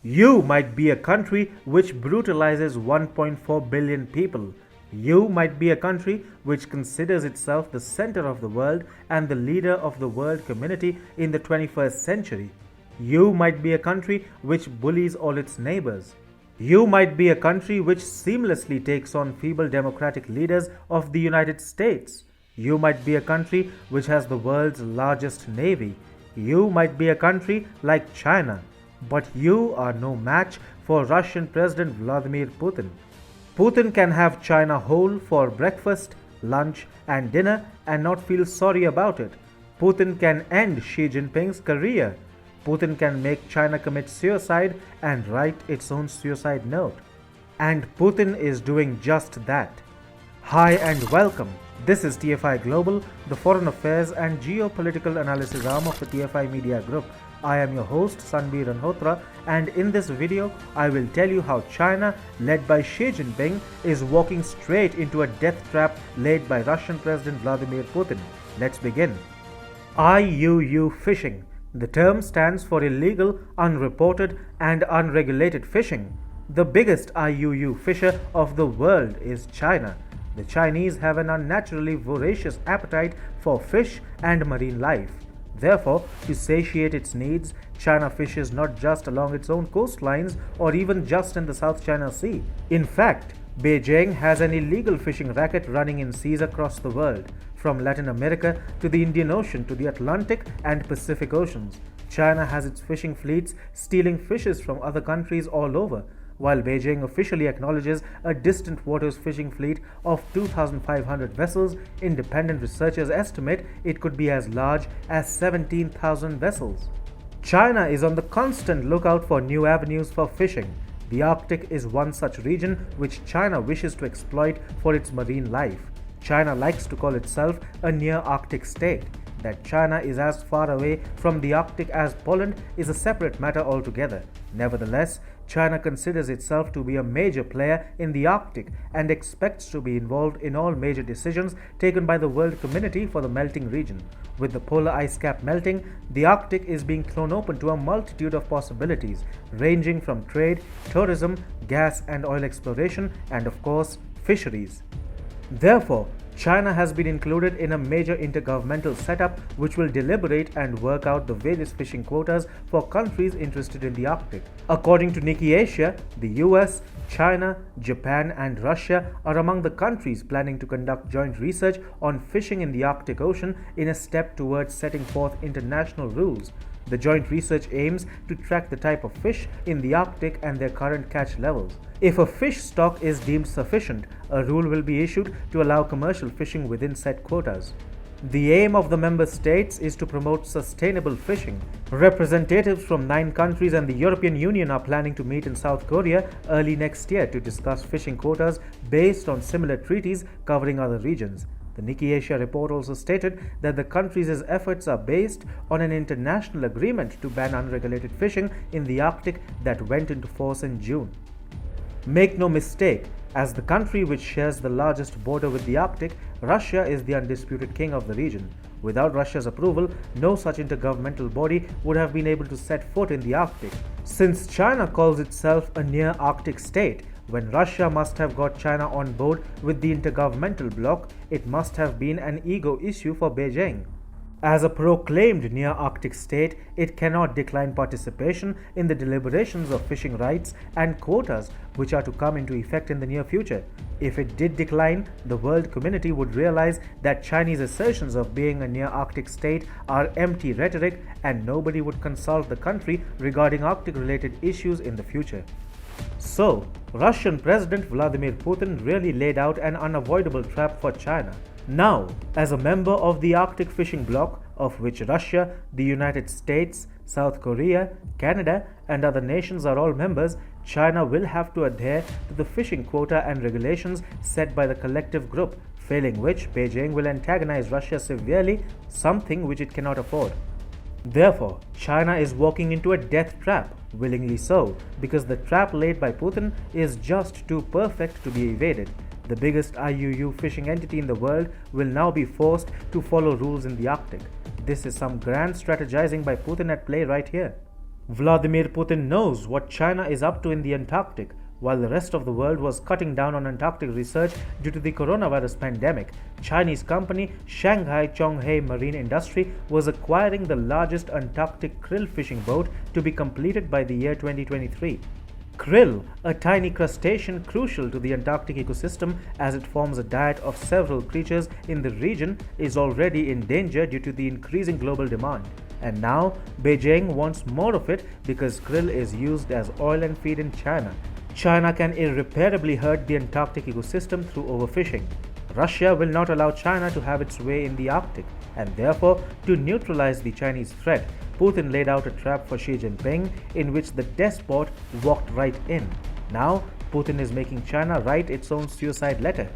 You might be a country which brutalizes 1.4 billion people. You might be a country which considers itself the center of the world and the leader of the world community in the 21st century. You might be a country which bullies all its neighbors. You might be a country which seamlessly takes on feeble democratic leaders of the United States. You might be a country which has the world's largest navy. You might be a country like China. But you are no match for Russian President Vladimir Putin. Putin can have China whole for breakfast, lunch, and dinner and not feel sorry about it. Putin can end Xi Jinping's career. Putin can make China commit suicide and write its own suicide note. And Putin is doing just that. Hi and welcome. This is TFI Global, the foreign affairs and geopolitical analysis arm of the TFI Media Group. I am your host Sanbir Ranhotra, and in this video I will tell you how China, led by Xi Jinping, is walking straight into a death trap laid by Russian President Vladimir Putin. Let's begin. IUU fishing. The term stands for illegal, unreported and unregulated fishing. The biggest IUU fisher of the world is China. The Chinese have an unnaturally voracious appetite for fish and marine life. Therefore, to satiate its needs, China fishes not just along its own coastlines or even just in the South China Sea. In fact, Beijing has an illegal fishing racket running in seas across the world, from Latin America to the Indian Ocean to the Atlantic and Pacific Oceans. China has its fishing fleets stealing fishes from other countries all over, while Beijing officially acknowledges a distant waters fishing fleet of 2,500 vessels. Independent researchers estimate it could be as large as 17,000 vessels. China is on the constant lookout for new avenues for fishing. The Arctic is one such region which China wishes to exploit for its marine life. China likes to call itself a near-Arctic state. That China is as far away from the Arctic as Poland is a separate matter altogether. Nevertheless, China considers itself to be a major player in the Arctic and expects to be involved in all major decisions taken by the world community for the melting region. With the polar ice cap melting, the Arctic is being thrown open to a multitude of possibilities, ranging from trade, tourism, gas and oil exploration, and of course, fisheries. Therefore, China has been included in a major intergovernmental setup which will deliberate and work out the various fishing quotas for countries interested in the Arctic. According to Nikkei Asia, the US, China, Japan and Russia are among the countries planning to conduct joint research on fishing in the Arctic Ocean in a step towards setting forth international rules. The joint research aims to track the type of fish in the Arctic and their current catch levels. If a fish stock is deemed sufficient, a rule will be issued to allow commercial fishing within set quotas. The aim of the member states is to promote sustainable fishing. Representatives from 9 countries and the European Union are planning to meet in South Korea early next year to discuss fishing quotas based on similar treaties covering other regions. The Nikkei Asia report also stated that the countries' efforts are based on an international agreement to ban unregulated fishing in the Arctic that went into force in June. Make no mistake, as the country which shares the largest border with the Arctic, Russia is the undisputed king of the region. Without Russia's approval, no such intergovernmental body would have been able to set foot in the Arctic. Since China calls itself a near-Arctic state, when Russia must have got China on board with the intergovernmental bloc, it must have been an ego issue for Beijing. As a proclaimed near-Arctic state, it cannot decline participation in the deliberations of fishing rights and quotas which are to come into effect in the near future. If it did decline, the world community would realize that Chinese assertions of being a near-Arctic state are empty rhetoric and nobody would consult the country regarding Arctic-related issues in the future. So, Russian President Vladimir Putin really laid out an unavoidable trap for China. Now, as a member of the Arctic fishing bloc, of which Russia, the United States, South Korea, Canada, and other nations are all members, China will have to adhere to the fishing quota and regulations set by the collective group, failing which Beijing will antagonize Russia severely, something which it cannot afford. Therefore, China is walking into a death trap, willingly so, because the trap laid by Putin is just too perfect to be evaded. The biggest IUU fishing entity in the world will now be forced to follow rules in the Arctic. This is some grand strategizing by Putin at play right here. Vladimir Putin knows what China is up to in the Antarctic. While the rest of the world was cutting down on Antarctic research due to the coronavirus pandemic, Chinese company Shanghai Chonghe Marine Industry was acquiring the largest Antarctic krill fishing boat to be completed by the year 2023. Krill, a tiny crustacean crucial to the Antarctic ecosystem as it forms a diet of several creatures in the region, is already in danger due to the increasing global demand. And now, Beijing wants more of it because krill is used as oil and feed in China. China can irreparably hurt the Antarctic ecosystem through overfishing. Russia will not allow China to have its way in the Arctic, and therefore, to neutralize the Chinese threat, Putin laid out a trap for Xi Jinping in which the despot walked right in. Now, Putin is making China write its own suicide letter.